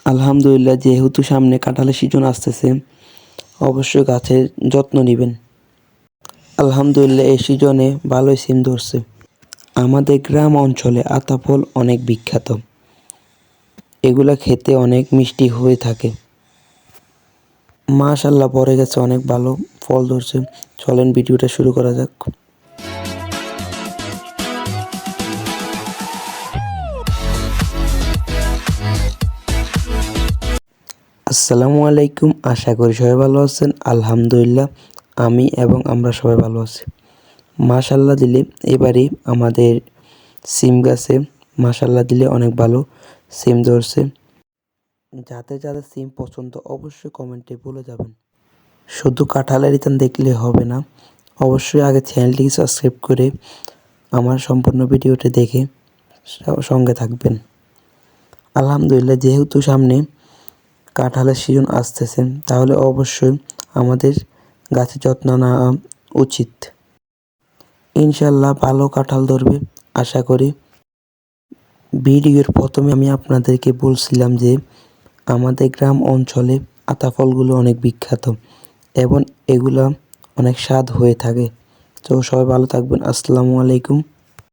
আলহামদুলিল্লাহ, যেহেতু সামনে কাঁঠালের সিজন আসতেছে, অবশ্যই গাছের যত্ন নেবেন। আলহামদুলিল্লাহ, এই সিজনে ভালোই সিম ধরছে। আমাদের গ্রাম অঞ্চলে আতা ফল অনেক বিখ্যাত। এগুলা খেতে অনেক মিষ্টি হয়ে থাকে। মাশাআল্লাহ, পড়ে গেছে, অনেক ভালো ফল ধরছে। চলেন ভিডিওটা শুরু করা যাক। আসসালামু আলাইকুম, আশা করি সবাই ভালো আছেন। আলহামদুলিল্লাহ, আমি এবং আমরা সবাই ভালো আছি। মাশাআল্লাহ দিলে এবারই আমাদের সিম গাছে মাশাআল্লাহ দিলে অনেক ভালো সিম ধরছে। যাদের যাদের সিম পছন্দ অবশ্যই কমেন্টে বলে যাবেন। শুধু কাঁঠালের ইতান দেখলে হবে না, অবশ্যই আগে চ্যানেলটিকে সাবস্ক্রাইব করে আমার সম্পূর্ণ ভিডিওটি দেখে সঙ্গে থাকবেন। আলহামদুলিল্লাহ, যেহেতু সামনে কাঁঠালের সিজন আসতেছে, তাহলে অবশ্যই আমাদের গাছের যত্ন নেওয়া উচিত। ইনশাল্লাহ ভালো কাঁঠাল ধরবে আশা করি। ভিডিওর প্রথমে আমি আপনাদেরকে বলছিলাম যে আমাদের গ্রাম অঞ্চলে আতা ফলগুলো অনেক বিখ্যাত এবং এগুলা অনেক স্বাদ হয়ে থাকে। তো সবাই ভালো থাকবেন। আসসালামু আলাইকুম।